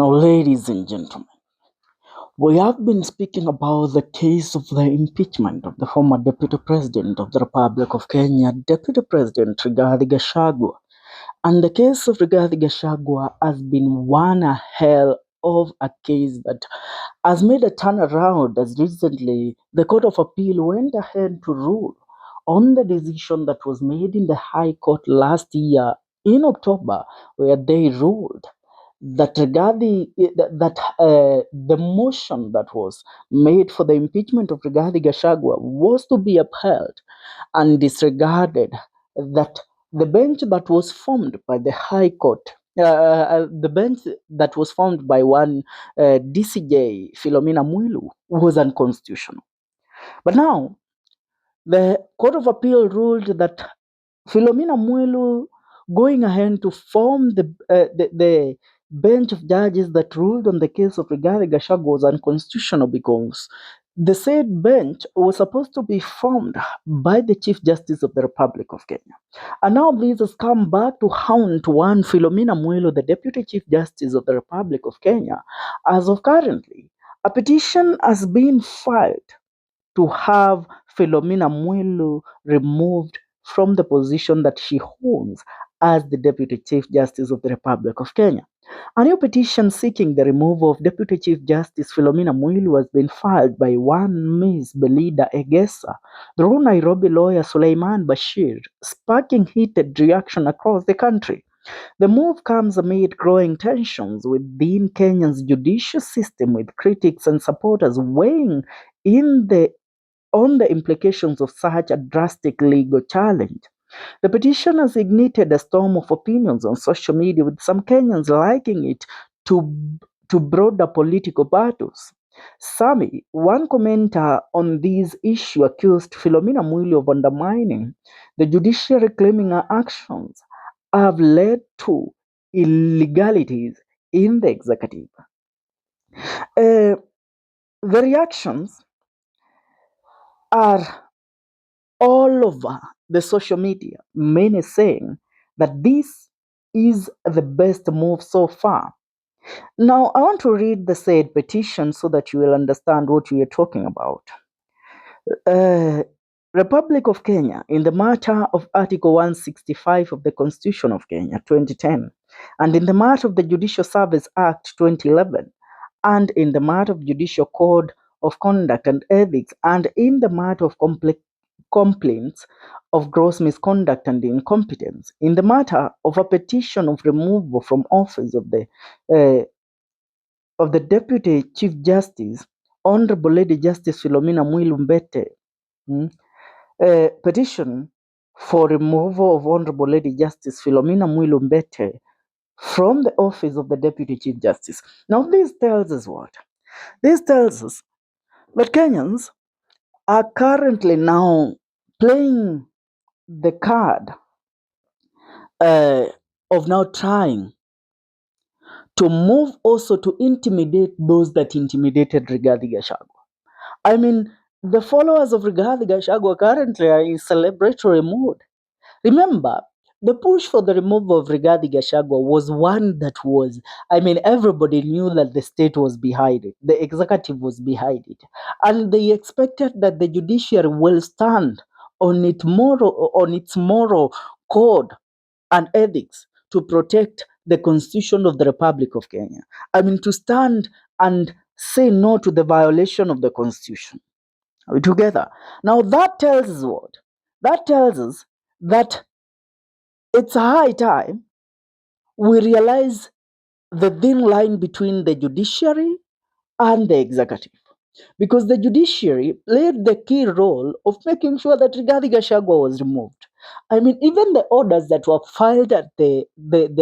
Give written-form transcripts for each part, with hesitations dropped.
Now, ladies and gentlemen, we have been speaking about the case of the impeachment of the former Deputy President of the Republic of Kenya, Deputy President Rigathi Gachagua. And the case of Rigathi Gashagua has been one hell of a case that has made a turnaround, as recently the Court of Appeal went ahead to rule on the decision that was made in the High Court last year in October, where they ruled that the motion that was made for the impeachment of Rigathi Gachagua was to be upheld and disregarded, that the bench that was formed by the High Court, the bench that was formed by one DCJ Philomena Mwilu, was unconstitutional. But now the Court of Appeal ruled that Philomena Mwilu going ahead to form the bench of judges that ruled on the case of Rigathi Gachagua was unconstitutional because the said bench was supposed to be formed by the Chief Justice of the Republic of Kenya. And now this has come back to haunt one Philomena Mwilu, the Deputy Chief Justice of the Republic of Kenya. As of currently, a petition has been filed to have Philomena Mwilu removed from the position that she holds as the Deputy Chief Justice of the Republic of Kenya. A new petition seeking the removal of Deputy Chief Justice Philomena Mwilu has been filed by one Ms. Belida Egesa through Nairobi lawyer Suleiman Bashir, sparking heated reaction across the country. The move comes amid growing tensions within Kenya's judicial system, with critics and supporters weighing in on the implications of such a drastic legal challenge. The petition has ignited a storm of opinions on social media, with some Kenyans liking it to broader political battles. Sami, one commenter on this issue, accused Philomena Mwilu of undermining the judiciary, claiming her actions have led to illegalities in the executive. The reactions are all over the social media, many saying that this is the best move so far. Now, I want to read the said petition so that you will understand what we are talking about. Republic of Kenya, in the matter of Article 165 of the Constitution of Kenya, 2010, and in the matter of the Judicial Service Act, 2011, and in the matter of Judicial Code of Conduct and Ethics, and in the matter of complaints of gross misconduct and incompetence, in the matter of a petition of removal from office of the Deputy Chief Justice, Honorable Lady Justice Philomena Mwilu Mbete, petition for removal of Honorable Lady Justice Philomena Mwilu Mbete from the office of the Deputy Chief Justice. Now, this tells us what? This tells us that Kenyans are currently now playing the card of now trying to move also to intimidate those that intimidated Rigathi Gachagua. I mean, the followers of Rigathi Gachagua currently are in celebratory mood. Remember, the push for the removal of Rigathi Gachagua was one that was, everybody knew that the state was behind it, the executive was behind it, and they expected that the judiciary will stand on its moral code and ethics to protect the Constitution of the Republic of Kenya. To stand and say no to the violation of the Constitution. Are we together? Now, that tells us what? That tells us that it's a high time we realize the thin line between the judiciary and the executive. Because the judiciary played the key role of making sure that Rigathi Gachagua was removed. Even the orders that were filed at the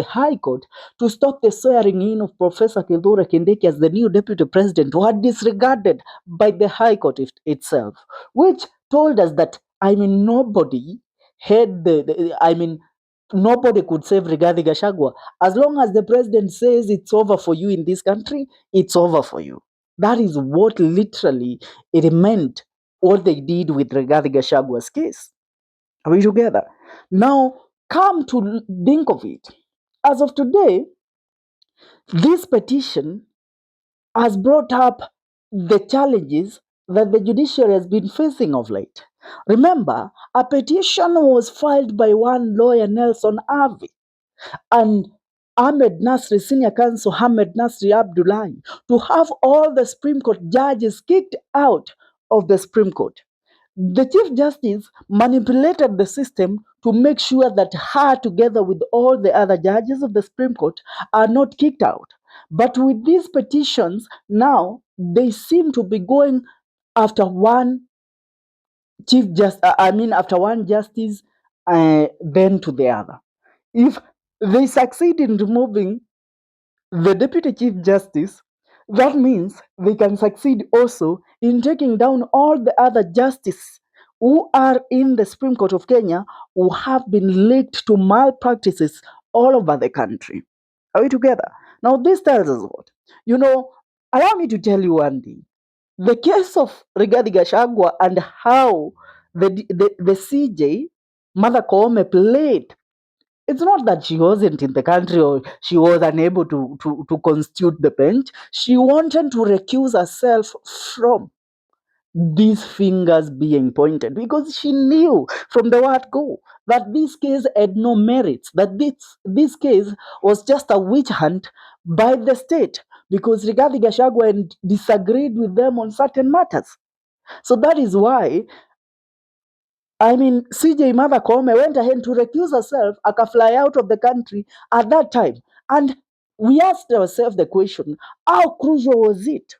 High Court to stop the swearing in of Professor Kithure Kindiki as the new deputy president were disregarded by the High Court itself, which told us that, nobody had nobody could save Rigathi Gachagua. As long as the president says it's over for you in this country, it's over for you. That is what literally it meant, what they did with Rigathi Gachagua's case. Are we together? Now, come to think of it. As of today, This petition has brought up the challenges that the judiciary has been facing of late. Remember, a petition was filed by one lawyer, Nelson Avi, and Ahmed Nasri, senior counsel Ahmed Nasri Abdullahi, to have all the Supreme Court judges kicked out of the Supreme Court. The Chief Justice manipulated the system to make sure that her, together with all the other judges of the Supreme Court, are not kicked out. But with these petitions, now they seem to be going after one after one justice, then to the other. If they succeed in removing the Deputy Chief Justice, that means they can succeed also in taking down all the other justices who are in the Supreme Court of Kenya who have been linked to malpractices all over the country. Are we together? Now, this tells us what? Allow me to tell you one thing. The case of Rigathi Gachagua and how the CJ, Mother Koome, played, it's not that she wasn't in the country or she was unable to constitute the bench. She wanted to recuse herself from these fingers being pointed because she knew from the word go that this case had no merits, that this case was just a witch hunt by the state because Rigathi Gachagua disagreed with them on certain matters. So that is why CJ Mother Koome went ahead to recuse herself, fly out of the country at that time. And we asked ourselves the question, how crucial was it?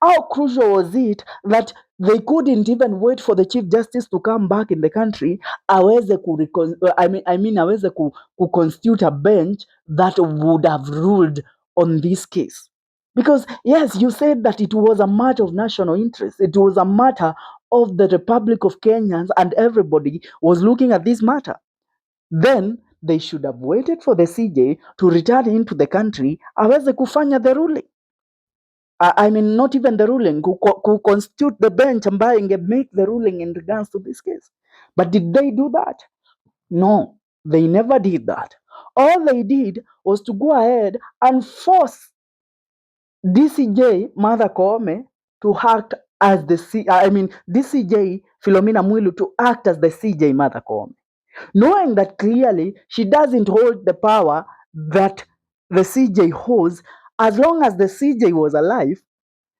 How crucial was it that they couldn't even wait for the Chief Justice to come back in the country, aweze constitute a bench that would have ruled on this case? Because yes, you said that it was a matter of national interest. It was a matter of the Republic of Kenyans, and everybody was looking at this matter. Then they should have waited for the CJ to return into the country, aweze kufanya the ruling. Not even the ruling, constitute the bench ambayo make the ruling in regards to this case. But did they do that? No, they never did that. All they did was to go ahead and force DCJ Mother Koome to act as DCJ Philomena Mwilu to act as the CJ Mother Koome, knowing that clearly she doesn't hold the power that the CJ holds. As long as the CJ was alive,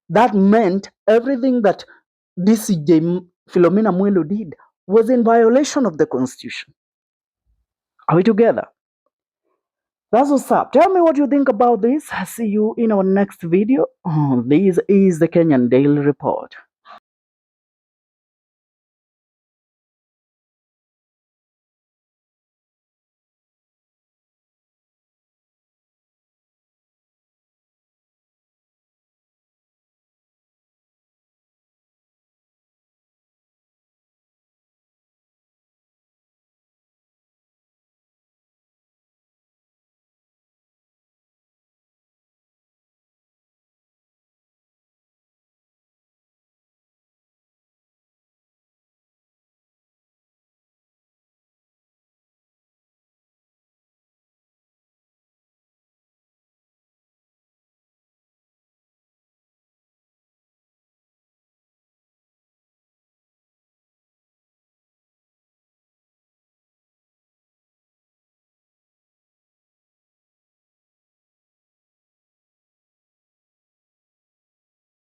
that meant everything that DCJ Philomena Mwilu did was in violation of the Constitution. Are we together? That's what's up. Tell me what you think about this. I'll see you in our next video. This is the Kenyan Daily Report.